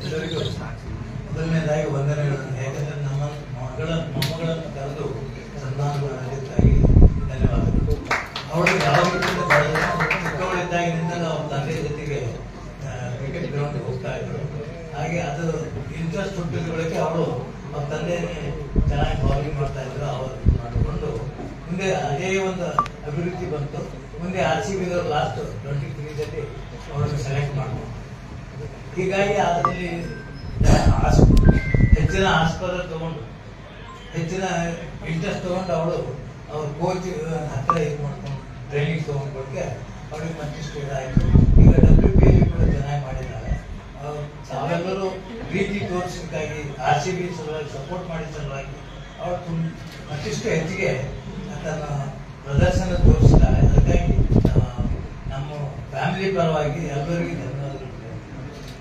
ಎಲ್ಲರಿಗೂ ಮೊದಲನೇದಾಗಿ ವಂದನೆಗಳನ್ನು. ಯಾಕಂದರೆ ನಮ್ಮ ಮೊಮ್ಮಗಳನ್ನು ಕರೆದು ಸನ್ಮಾನ ಮಾಡೋದಕ್ಕಾಗಿ ಧನ್ಯವಾದಗಳು. ಅವಳಿಗೆ ಯಾವ ರೀತಿಯಿಂದ ಚಿಕ್ಕವಳಿದ್ದಾಗಿನಿಂದ ನಾವು ತಂದೆ ಜೊತೆಗೆ ಕ್ರಿಕೆಟ್ ಗ್ರೌಂಡ್ಗೆ ಹೋಗ್ತಾ ಇದ್ರು. ಹಾಗೆ ಅದು ಇಂಟ್ರೆಸ್ಟ್ ಹುಟ್ಟಿದ ಬಳಿಕೆ ಅವಳು ಅವ್ರ ತಂದೆ ಚೆನ್ನಾಗಿ ಬೌಲಿಂಗ್ ಮಾಡ್ತಾ ಇದ್ರು. ಅವರು ಮಾಡಿಕೊಂಡು ಮುಂದೆ ಅದೇ ಒಂದು ಅಭಿವೃದ್ಧಿ ಬಂತು. ಮುಂದೆ RCB ಲಾಸ್ಟ್ 23ರಲ್ಲಿ ಅವಳನ್ನು ಸೆಲೆಕ್ಟ್ ಮಾಡಿದ್ರು. ಹೀಗಾಗಿ ಅದರಲ್ಲಿ ಹೆಚ್ಚಿನ ಆಸ್ಪದ ತಗೊಂಡು ಹೆಚ್ಚಿನ ಇಂಟ್ರೆಸ್ಟ್ ತಗೊಂಡು ಅವಳು ಅವ್ರ ಕೋಚ್ ಹತ್ತಿರ ಇದು ಮಾಡ್ಕೊಂಡು ಟ್ರೈನಿಂಗ್ ತಗೊಂಡ್ಕೊಳಕ್ಕೆ ಅವಳಿಗೆ ಮತ್ತಿಷ್ಟು ಇದಾಯಿತು. ಈಗ WPL ಕೂಡ ಚೆನ್ನಾಗಿ ಮಾಡಿದ್ದಾರೆ. ನಾವೆಲ್ಲರೂ ಪ್ರೀತಿ ತೋರಿಸೋದಕ್ಕಾಗಿ RCB ಸಲುವಾಗಿ ಸಪೋರ್ಟ್ ಮಾಡಿದ ಸಲುವಾಗಿ ಅವಳು ಮತ್ತಿಷ್ಟು ಹೆಚ್ಚಿಗೆ ತನ್ನ ಪ್ರದರ್ಶನ ತೋರಿಸಿದ್ದಾರೆ. ಅದಕ್ಕಾಗಿ ನಮ್ಮ ಫ್ಯಾಮಿಲಿ ಪರವಾಗಿ ಎಲ್ಲರಿಗೂ ಧನ್ಯವಾದಗಳು.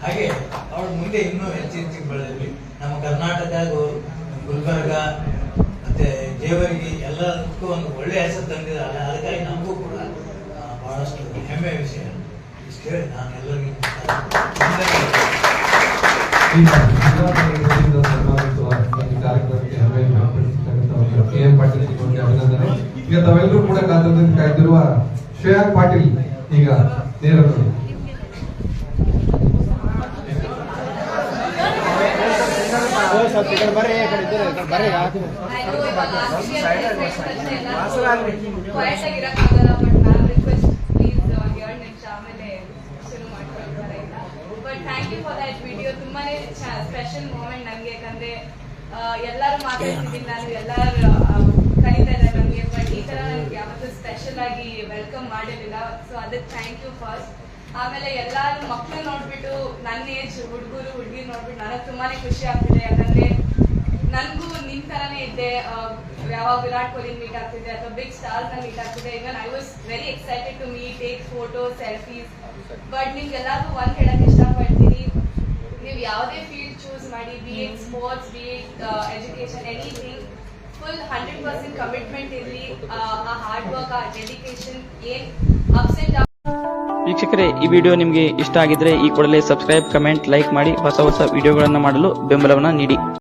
ಹಾಗೆ ಅವಳು ಮುಂದೆ ಇನ್ನೂ ಹೆಚ್ಚಿಗೆ ಬೆಳೆದಿರಲಿ. ನಮ್ಮ ಕರ್ನಾಟಕ, ಗುಲ್ಬರ್ಗ ಮತ್ತೆ ಜೇವರ್ಗಿ ಎಲ್ಲದಕ್ಕೂ ಒಂದು ಒಳ್ಳೆಯ ಹೆಸರು ತಂದಿದ್ದಾರೆ. ಅದಕ್ಕಾಗಿ ನಮಗೂ ಕೂಡ ಬಹಳಷ್ಟು ಹೆಮ್ಮೆ ವಿಷಯ. ಇಷ್ಟು ಹೇಳಿ ನಾನು ಎಲ್ಲರಿಗೂ ಅಭಿನಂದನೆ. ಈಗ ತಾವೆಲ್ಲರೂ ಕೂಡ ಕಾಯ್ದಿರುವ ಶ್ರೇಯಾ ಪಾಟೀಲ್ ಈಗ ನೇರ thank you for that video. ತುಂಬಾನೇ ಸ್ಪೆಷಲ್ ಮೂಮೆಂಟ್ ನನಗೆ. ಯಾಕಂದ್ರೆ ಎಲ್ಲರೂ ಮಾತಾಡ್ತಿದ್ದೀನಿ, ನಾನು ಎಲ್ಲರೂ ಕರೀತಾ ಇದ್ದಾರೆ ನನಗೆ. ಬಟ್ ಈ ತರ ನನಗೆ ಯಾವತ್ತೂ ಸ್ಪೆಷಲ್ ಆಗಿ ವೆಲ್ಕಮ್ ಮಾಡಿರಲಿಲ್ಲ. ಸೊ ಅದಕ್ಕೆ ಥ್ಯಾಂಕ್ ಯು ಫಸ್ಟ್. ಆಮೇಲೆ ಎಲ್ಲಾರು ಮಕ್ಕಳು ನೋಡ್ಬಿಟ್ಟು ನನ್ನ ಏಜ್ ಹುಡುಗರು ಹುಡುಗಿರು ನೋಡ್ಬಿಟ್ಟು ನನಗೆ ತುಂಬಾನೇ ಖುಷಿ ಆಗ್ತಿದೆ. ಯಾಕಂದ್ರೆ ನನಗೂ ನಿಮ್ ತರಾನೇ ಇದ್ದೆ. ಯಾವಾಗ ವಿರಾಟ್ ಕೊಹ್ಲಿ ಮೀಟ್ ಆಗ್ತಿದೆ ಅಥವಾ ಬಿಗ್ ಸ್ಟಾರ್ಸ್ ನ ಮೀಟ್ ಆಗ್ತಿದೆ. Even I was very excited to meet, take photos, selfies. But ನಿಮ್ಗೆಲ್ಲರಿಗೂ ಒಂದ್ ಹೇಳಕ್ ಇಷ್ಟಪಡ್ತೀನಿ, ನೀವು ಯಾವುದೇ ಫೀಲ್ಡ್ ಚೂಸ್ ಮಾಡಿ, be it sports, be it education, anything, full 100% commitment ಇರಲಿ. ಆ ಹಾರ್ಡ್ ವರ್ಕ್, ಆ ಡೆಡಿಕೇಶನ್ ಏನ್ ಅಪ್ಸ್ ಅಂಡ್ ಡೌನ್. ವೀಕ್ಷಕರೇ, ಈ ವಿಡಿಯೋ ನಿಮಗೆ ಇಷ್ಟ ಆಗಿದ್ರೆ ಈ ಕೂಡಲೇ ಸಬ್ಸ್ಕ್ರೈಬ್, ಕಮೆಂಟ್, ಲೈಕ್ ಮಾಡಿ ಹೊಸ ವಿಡಿಯೋಗಳನ್ನು ಮಾಡಲು ಬೆಂಬಲವನ್ನು ನೀಡಿ.